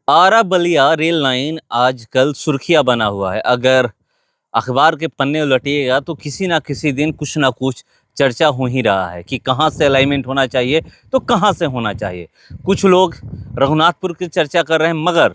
Ara Ballia rail line आजकल सुर्खियां बना हुआ है। अगर अखबार के पन्ने उलटिएगा तो किसी ना किसी दिन कुछ ना कुछ चर्चा हो ही रहा है कि कहाँ से अलाइनमेंट होना चाहिए तो कहाँ से होना चाहिए। कुछ लोग रघुनाथपुर की चर्चा कर रहे हैं, मगर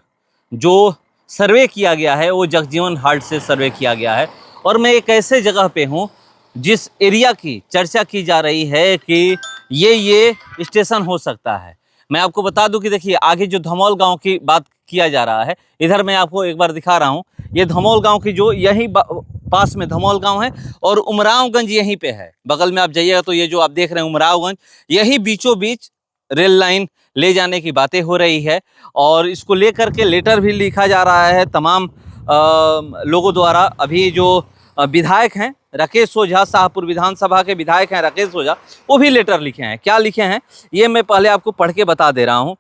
जो सर्वे किया गया है वो जगजीवन हाट से सर्वे किया गया है। और मैं एक ऐसे जगह पे हूँ जिस एरिया की चर्चा की जा रही है कि ये स्टेशन हो सकता है। मैं आपको बता दूं कि देखिए, आगे जो धमौल गांव की बात किया जा रहा है, इधर मैं आपको एक बार दिखा रहा हूं। ये धमौल गांव की जो यही पास में धमौल गांव है और उमरावगंज यहीं पे है। बगल में आप जाइएगा तो ये जो आप देख रहे हैं उमरावगंज, यही बीचों बीच रेल लाइन ले जाने की बातें हो रही है। और इसको लेकर के लेटर भी लिखा जा रहा है तमाम लोगों द्वारा। अभी जो विधायक हैं राकेश ओझा, शाहपुर विधानसभा के विधायक हैं राकेश ओझा, वो भी लेटर लिखे हैं। क्या लिखे हैं ये मैं पहले आपको पढ़ के बता दे रहा हूँ।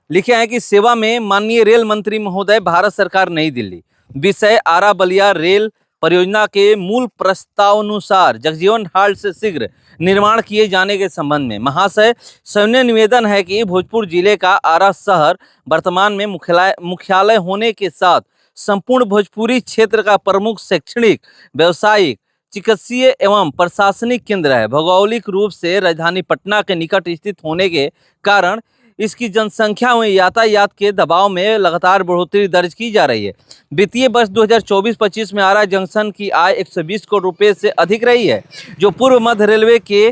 लिखे हैं कि सेवा में माननीय रेल मंत्री महोदय, भारत सरकार, नई दिल्ली। विषय आरा बलिया रेल परियोजना के मूल प्रस्तावानुसार जगजीवन हाट से शीघ्र निर्माण किए जाने के संबंध में महाशय सविनय निवेदन है कि भोजपुर जिले का आरा शहर वर्तमान में मुख्यालय होने के साथ संपूर्ण भोजपुरी क्षेत्र का प्रमुख शैक्षणिक, व्यावसायिक, चिकित्सीय एवं प्रशासनिक केंद्र है। भौगोलिक रूप से राजधानी पटना के निकट स्थित होने के कारण इसकी जनसंख्या में यातायात के दबाव में लगातार बढ़ोतरी दर्ज की जा रही है। वित्तीय वर्ष 2024-25 में आरा जंक्शन की आय 120 करोड़ रुपए से अधिक रही है, जो पूर्व मध्य रेलवे के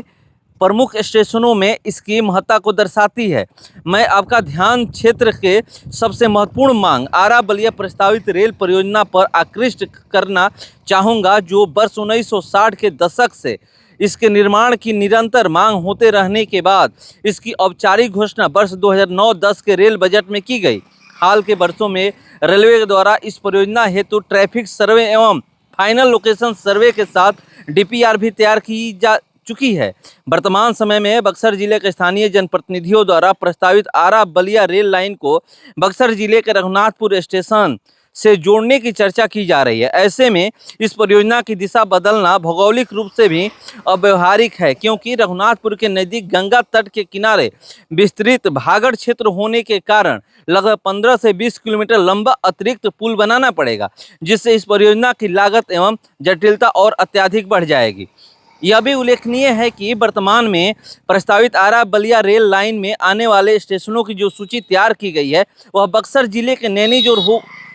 प्रमुख स्टेशनों में इसकी महत्ता को दर्शाती है। मैं आपका ध्यान क्षेत्र के सबसे महत्वपूर्ण मांग आरा बलिया प्रस्तावित रेल परियोजना पर आकृष्ट करना चाहूँगा, जो वर्ष 1960 के दशक से इसके निर्माण की निरंतर मांग होते रहने के बाद इसकी औपचारिक घोषणा वर्ष 2009-10 के रेल बजट में की गई। हाल के वर्षों में रेलवे द्वारा इस परियोजना हेतु ट्रैफिक सर्वे एवं फाइनल लोकेशन सर्वे के साथ डीपीआर भी तैयार की जा चुकी है। वर्तमान समय में बक्सर जिले के स्थानीय जनप्रतिनिधियों द्वारा प्रस्तावित आरा बलिया रेल लाइन को बक्सर जिले के रघुनाथपुर स्टेशन से जोड़ने की चर्चा की जा रही है। ऐसे में इस परियोजना की दिशा बदलना भौगोलिक रूप से भी अव्यवहारिक है, क्योंकि रघुनाथपुर के नज़दीक गंगा तट के किनारे विस्तृत भागड़ क्षेत्र होने के कारण लगभग 15 से 20 किलोमीटर लंबा अतिरिक्त पुल बनाना पड़ेगा, जिससे इस परियोजना की लागत एवं जटिलता और अत्यधिक बढ़ जाएगी। यह भी उल्लेखनीय है कि वर्तमान में प्रस्तावित आरा बलिया रेल लाइन में आने वाले स्टेशनों की जो सूची तैयार की गई है वह बक्सर जिले के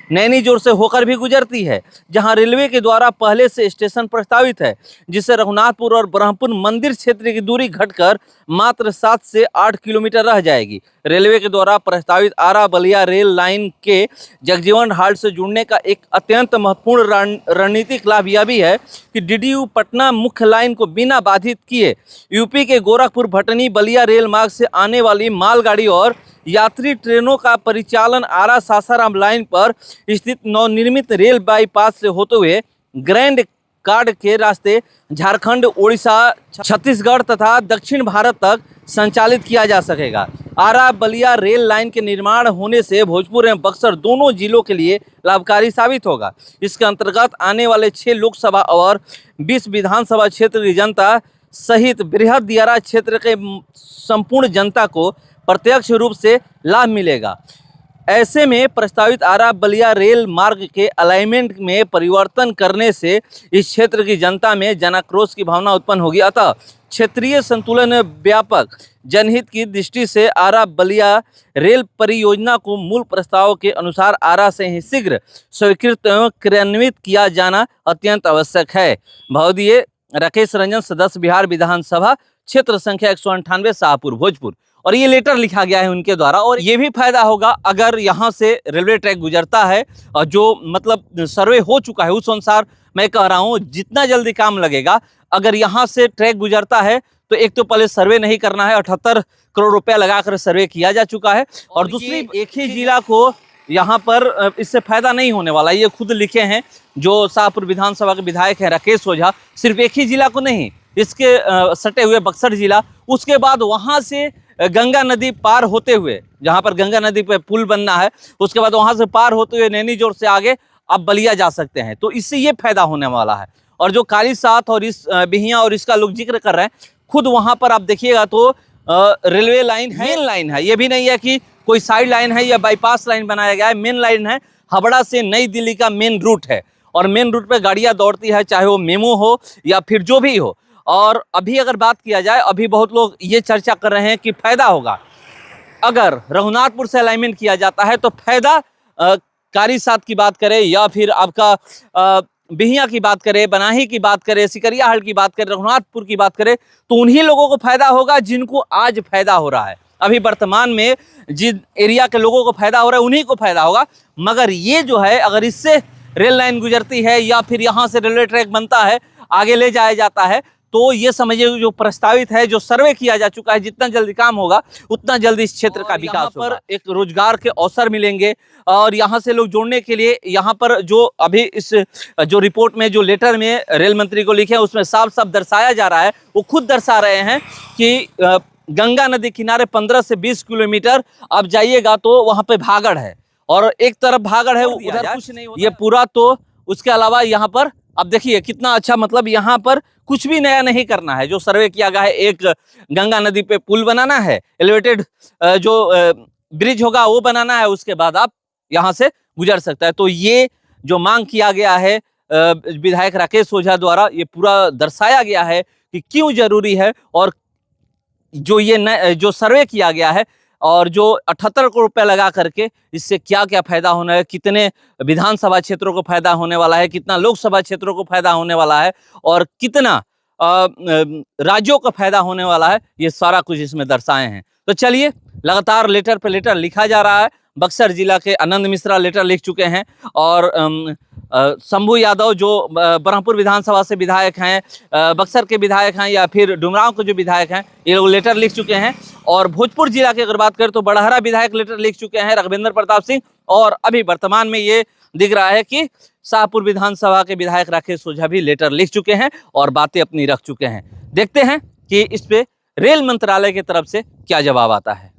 नैनीजोर से होकर भी गुजरती है, जहां रेलवे के द्वारा पहले से स्टेशन प्रस्तावित है, जिससे रघुनाथपुर और ब्रह्मपुर मंदिर क्षेत्र की दूरी घटकर मात्र 7 से 8 किलोमीटर रह जाएगी। रेलवे के द्वारा प्रस्तावित आरा बलिया रेल लाइन के जगजीवन हाट से जुड़ने का एक अत्यंत महत्वपूर्ण रणनीतिक लाभ यह भी है कि डीडीयू पटना मुख्य लाइन को बिना बाधित किए यूपी के गोरखपुर भटनी बलिया रेल मार्ग से आने वाली मालगाड़ी और यात्री ट्रेनों का परिचालन आरा सासाराम लाइन पर स्थित नवनिर्मित रेल बाईपास से होते हुए ग्रैंड कार्ड के रास्ते झारखंड, उड़ीसा, छत्तीसगढ़ तथा दक्षिण भारत तक संचालित किया जा सकेगा। आरा बलिया रेल लाइन के निर्माण होने से भोजपुर एवं बक्सर दोनों जिलों के लिए लाभकारी साबित होगा। इसके अंतर्गत आने वाले 6 लोकसभा और 20 विधानसभा क्षेत्र की जनता सहित बृहद दियारा क्षेत्र के संपूर्ण जनता को प्रत्यक्ष रूप से लाभ मिलेगा। ऐसे में प्रस्तावित आरा बलिया रेल मार्ग के अलाइनमेंट में परिवर्तन करने से इस क्षेत्र की जनता में जनाक्रोश की भावना उत्पन्न होगी। अतः क्षेत्रीय संतुलन व्यापक जनहित की दृष्टि से आरा बलिया रेल परियोजना को मूल प्रस्ताव के अनुसार आरा से ही शीघ्र स्वीकृत एवं क्रियान्वित किया जाना अत्यंत आवश्यक है। महोदय राकेश रंजन, सदस्य बिहार विधानसभा, क्षेत्र संख्या 198, शाहपुर, भोजपुर। और ये लेटर लिखा गया है उनके द्वारा। और ये भी फायदा होगा अगर यहाँ से रेलवे ट्रैक गुजरता है और जो मतलब सर्वे हो चुका है उस अनुसार मैं कह रहा हूँ जितना जल्दी काम लगेगा। अगर यहाँ से ट्रैक गुजरता है तो एक तो पहले सर्वे नहीं करना है, 78 करोड़ रुपया लगाकर सर्वे किया जा चुका है। और दूसरी, एक ही जिला को यहाँ पर इससे फायदा नहीं होने वाला। ये खुद लिखे हैं जो शाहपुर विधानसभा के विधायक हैं राकेश ओझा। सिर्फ एक ही जिला को नहीं, इसके सटे हुए बक्सर जिला, उसके बाद वहाँ से गंगा नदी पार होते हुए, जहाँ पर गंगा नदी पे पुल बनना है, उसके बाद वहाँ से पार होते हुए नैनीजोर से आगे आप बलिया जा सकते हैं। तो इससे ये फायदा होने वाला है। और जो काली साथ और इस बिहिया और इसका लोग जिक्र कर रहे हैं, खुद वहाँ पर आप देखिएगा तो रेलवे लाइन है, मेन लाइन है। ये भी नहीं है कि कोई साइड लाइन है या बाईपास लाइन बनाया गया है, मेन लाइन है, हावड़ा से नई दिल्ली का मेन रूट है और मेन रूट पे गाड़ियां दौड़ती है, चाहे वो मेमो हो या फिर जो भी हो। और अभी अगर बात किया जाए, अभी बहुत लोग ये चर्चा कर रहे हैं कि फायदा होगा अगर रघुनाथपुर से अलाइनमेंट किया जाता है, तो फायदा कारीसात की बात करें या फिर आपका बिहियां की बात करें, बनाही की बात करें, सिकरियाहाट की बात करें, रघुनाथपुर की बात करें, तो उन्हीं लोगों को फायदा होगा जिनको आज फायदा हो रहा है। अभी वर्तमान में जिन एरिया के लोगों को फायदा हो रहा है उन्हीं को फायदा होगा। मगर ये जो है, अगर इससे रेल लाइन गुजरती है या फिर यहाँ से रेलवे ट्रैक बनता है, आगे ले जाया जाता है, तो ये समझिए जो प्रस्तावित है, जो सर्वे किया जा चुका है, जितना जल्दी काम होगा उतना जल्दी इस क्षेत्र का विकास होगा। पर एक रोजगार के अवसर मिलेंगे और यहाँ से लोग जोड़ने के लिए, यहाँ पर जो अभी इस जो रिपोर्ट में, जो लेटर में रेल मंत्री को लिखे हैं, उसमें साफ साफ दर्शाया जा रहा है, वो खुद दर्शा रहे हैं कि गंगा नदी किनारे 15 से 20 किलोमीटर आप जाइएगा तो वहाँ पे भागड़ है और एक तरफ भागड़ है, उधर कुछ नहीं होता। ये पूरा, तो उसके अलावा यहाँ पर अब देखिए कितना अच्छा, मतलब यहाँ पर कुछ भी नया नहीं करना है। जो सर्वे किया गया है, एक गंगा नदी पे पुल बनाना है, एलिवेटेड जो ब्रिज होगा वो बनाना है, उसके बाद आप यहाँ से गुजर सकता है। तो ये जो मांग किया गया है विधायक राकेश ओझा द्वारा, ये पूरा दर्शाया गया है कि क्यों जरूरी है और जो ये जो सर्वे किया गया है और जो 78 करोड़ रुपए लगा करके इससे क्या क्या फायदा होना है, कितने विधानसभा क्षेत्रों को फायदा होने वाला है, कितना लोकसभा क्षेत्रों को फायदा होने वाला है और कितना राज्यों को फायदा होने वाला है, ये सारा कुछ इसमें दर्शाए हैं। तो चलिए, लगातार लेटर पे लेटर लिखा जा रहा है। बक्सर जिला के आनंद मिश्रा लेटर लिख चुके हैं और शंभू यादव जो ब्रह्मपुर विधानसभा से विधायक हैं, बक्सर के विधायक हैं या फिर डुमरांव के जो विधायक हैं, ये लोग लेटर लिख चुके हैं। और भोजपुर जिला की अगर बात करें तो बड़हरा विधायक लेटर लिख चुके हैं, रघुवेंद्र प्रताप सिंह। और अभी वर्तमान में ये दिख रहा है कि शाहपुर विधानसभा के विधायक राकेश ओझा भी लेटर लिख चुके हैं और बातें अपनी रख चुके हैं। देखते हैं कि इस पे रेल मंत्रालय की तरफ से क्या जवाब आता है।